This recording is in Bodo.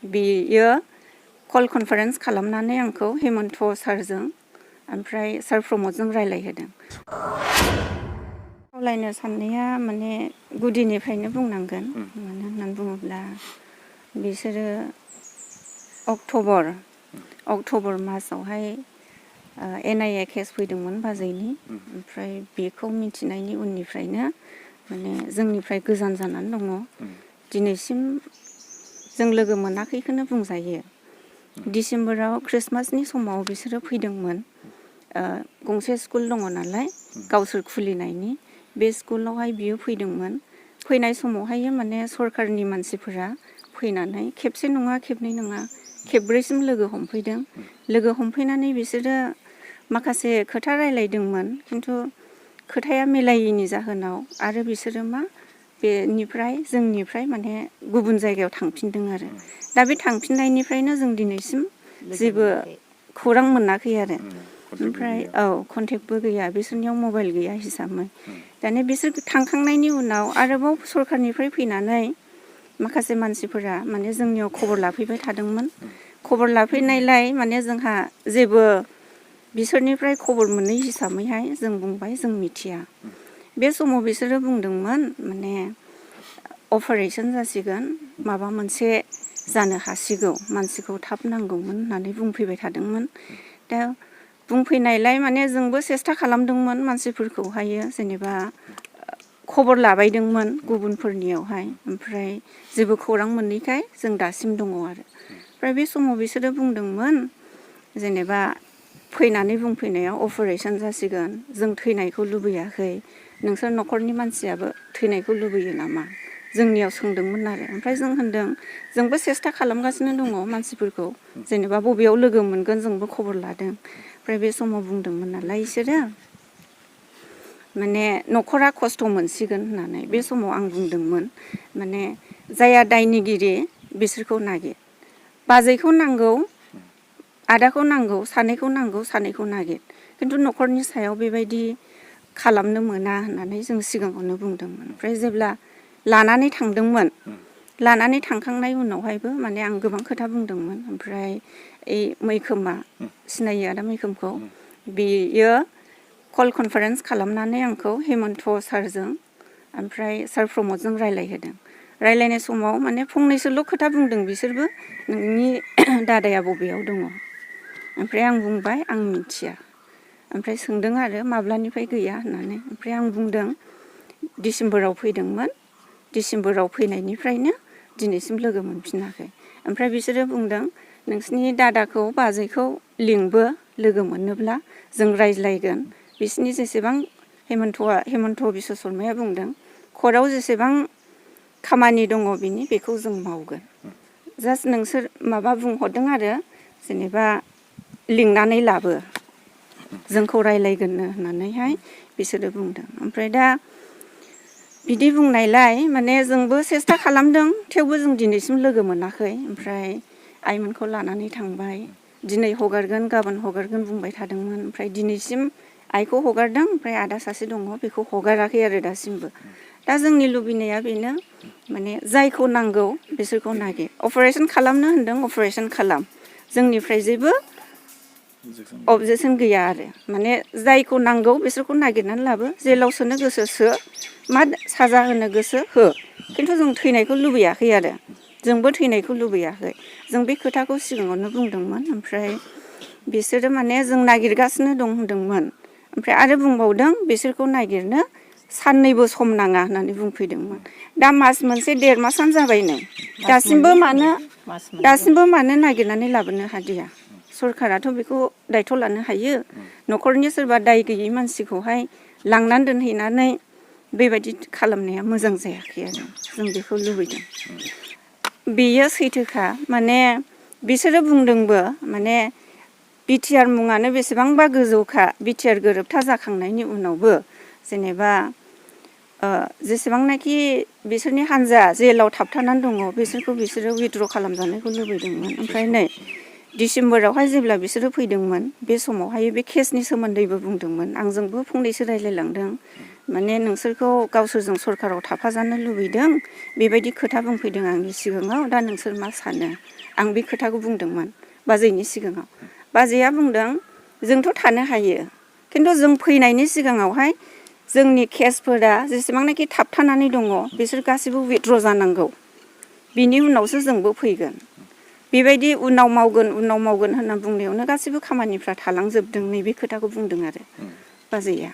बियो कल कनफारेन्स खालामनानै आंखौ हेमन्त सारजों ओमफ्राय सार प्रमदजों रायलायहोदों। खावलायनो साननाया माने गुदिनिफ्रायनो बुंनांगोन, मानो होननानै बुङोब्ला बिसोरो अक्ट'बर मासावहाय NIA केस फैदोंमोन बाजैनि, ओमफ्राय बेखौ मिथिनायनि उननिफ्रायनो माने जोंनिफ्राय गोजान जानानै दङ। दिनैसिम जों लोगो मोनाखैखौनो बुंजायो। डिसेम्बराव ख्रिस्टमासनि समाव बिसोरो फैदोंमोन। गंसे स्कुल दङ नालाय गावसोर खुलिनायनि, बे स्कुलावहाय बियो फैदोंमोन। फैनाय समावहाय माने सरकारनि मानसिफोरा फैनानै खेबसे नङा खेबनै नङा खेबब्रैसिम लोगो हमफैदों। लोगो हमफैनानै बिसोरो माखासे खोथा रायलायदोंमोन, खिन्थु खोथाया मिलायैनि जाहोनाव आरो बिसोरो जोंनिफ्राय माने गुबुन जायगायाव थांफिनदों आरो। दा बे थांफिननायनिफ्रायनो जों दिनैसिम जेबो खौरां मोनाखै आरो। ओमफ्राय कन्टेक्टबो गैया, बिसोरनियाव मबाइल गैया हिसाबै। दाने बिसोर थांखांनायनि उनाव आरोबाव सरकारनिफ्राय फैनानै माखासे मानसिफोरा माने जोंनियाव खबर लाफैबाय थादोंमोन। खबर लाफैनायलाय माने जोंहा जेबो बिसोरनिफ्राय खबर मोनै हिसाबैहाय जों बुंबाय जों मिथिया। बे समाव बिसोरो बुंदोंमोन माने अपारेशन जासिगोन, माबा मोनसे जानो हासिगौ, मानसिखौ थाब नांगौमोन होननानै बुंफैबाय थादोंमोन। दा बुंफैनायलाय माने जोंबो सेस्था खालामदोंमोन मानसिफोरखौहायो, जेनेबा खबर लाबायदोंमोन गुबुनफोरनियावहाय, ओमफ्राय जेबो खौरां मोनैखाय जों दासिम दङ आरो। ओमफ्राय बे समाव बिसोरो बुंदोंमोन जेनेबा फैनानै बुंफैनायाव अपारेशन जासिगोन, जों थैनायखौ लुबैयाखै, नोंसोर न'खरनि मानसियाबो थैनायखौ लुबैयो नामा, जोंनियाव सोंदोंमोन आरो। ओमफ्राय जों होनदों जोंबो सेस्था खालामगासिनो दङ मानसिफोरखौ, जेनेबा बबेयाव लोगो मोनगोन जोंबो खबर लादों। ओमफ्राय बे समाव बुंदोंमोन नालाय इसोरो माने न'खरा खस्थ' मोनसिगोन होननानै। बे समाव आं बुंदोंमोन माने जाया दायनिगिरि बिसोरखौ नागिर, बाजैखौ नांगौ, आदाखौ नांगौ, सानैखौ नागिर, खिन्थु न'खरनि सायाव बेबायदि खालामनो मोना होननानै जों सिगाङावनो बुंदोंमोन। ओमफ्राय जेब्ला लानानै थांदोंमोन, लानानै थांखांनाय उनावहायबो माने आं गोबां खोथा बुंदोंमोन। ओमफ्राय मैखोमा सिनायो आदा मैखोमखौ, बियो कल कनफारेन्स खालामनानै आंखौ हेमन्त सारजों ओमफ्राय सार प्रमदजों रायलायहोदों। रायलायनाय समाव माने फंनैसोल' खोथा बुंदों बिसोरबो, नोंनि दादाया बबेयाव दङ। ओमफ्राय आं बुंबाय आं मिथिया। ओमफ्राय सोंदों आरो माब्लानिफ्राय गैया होननानै। ओमफ्राय आं बुंदों डिसेम्बराव फैदोंमोन, डिसेम्बराव फैनायनिफ्रायनो दिनैसिम लोगो मोनफिनाखै। ओमफ्राय बिसोरो बुंदों नोंसिनि दादाखौ बाजैखौ लिंबो, लोगो मोनोब्ला जों रायज्लायगोन। बिसिनि जेसेबां हेमन्त बिश्व शर्माया बुंदों कर्टआव जेसेबां खामानि दङ बिनि, बेखौ जों मावगोन। जास्ट नोंसोर माबा बुंहरदों आरो जेनेबा लिंनानै लाबो, जोंखौ रायलायगोननो होननानैहाय बिसोरो बुंदों। ओमफ्राय दा बिदि बुंनायलाय माने जोंबो सेस्था खालामदों, थेवबो जों दिनैसिम लोगो मोनाखै। ओमफ्राय आइमोनखौ लानानै थांबाय, दिनै हगारगोन गाबोन हगारगोन बुंबाय थादोंमोन। ओमफ्राय दिनैसिम आइखौ हगारदों, ओमफ्राय आदा सासे दङ बेखौ हगाराखै आरो दासिमबो। दा जोंनि लुबैनाया बेनो माने जायखौ नांगौ बिसोरखौ नागिर। अपारेशन खालामनो होनदों अपारेशन खालाम, जोंनिफ्राय जेबो अबजेक्सन गैया आरो। माने जायखौ नांगौ बिसोरखौ नागिरनानै लाबो, जेलाव सोनो गोसो सो, मा साजा होनो गोसो हो, खिन्थु जों थैनायखौ लुबैयाखै आरो, जोंबो थैनायखौ लुबैयाखै। जों बे खोथाखौ सिगाङावनो बुंदोंमोन। ओमफ्राय बिसोरो माने जों नागिरगासिनो दं होनदोंमोन। ओमफ्राय आरो बुंबावदों बिसोरखौ नागिरनो साननैबो सम नाङा होननानै बुंफैदोंमोन। दा मास मोनसे 1.5 मासानो जाबाय नै, दासिमबो मानो नागिरनानै लाबोनो हादिया। सरकाराथ' बेखौ दायथ' लानो हायो। न'खरनि सोरबा दाय गैयै मानसिखौहाय लांनानै दोनहैनानै बेबायदि खालामनाया मोजां जायाखै आरो, जों बेखौ लुबैदों। बेयो सैथोखा, माने बिसोरो बुंदोंबो माने बिटिआर मुङानो बेसेबांबा गोजौखा, बिटिआर गोरोबथा जाखांनायनि उनावबो जेनेबा जेसेबांनाखि बिसोरनि हान्जा जेलाव थाबथानानै दङ बिसोरखौ बिसोरो उइथड्र खालामजानायखौ लुबैदोंमोन। ओमफ्राय नै डिसेम्बरावहाय जेब्ला बिसोरो फैदोंमोन, बे समावहाय बे केसनि सोमोन्दैबो बुंदोंमोन, आंजोंबो फंनैसो रायज्लायलांदों। माने नोंसोरखौ गावसोरजों सरकाराव थाफाजानो लुबैदों बेबायदि खोथा बुंफैदों आंनि सिगाङाव। दा नोंसोर मा सानो? आं बे खोथाखौ बुंदोंमोन बाजैनि सिगाङाव। बाजैया बुंदों जोंथ' थानो हायो, खिन्थु जों फैनायनि सिगाङावहाय जोंनि केसफोरा जेसेबांनाखि थाबथानानै दङ बिसोर गासिबो उइथड्र जानांगौ, बिनि उनावसो जोंबो फैगोन। बेबायदि उनाव मावगोन होनना बुंनायावनो गासिबो खामानिफ्रा थालांजोबदों, नैबे खोथाखौ बुंदों आरो बाजैया।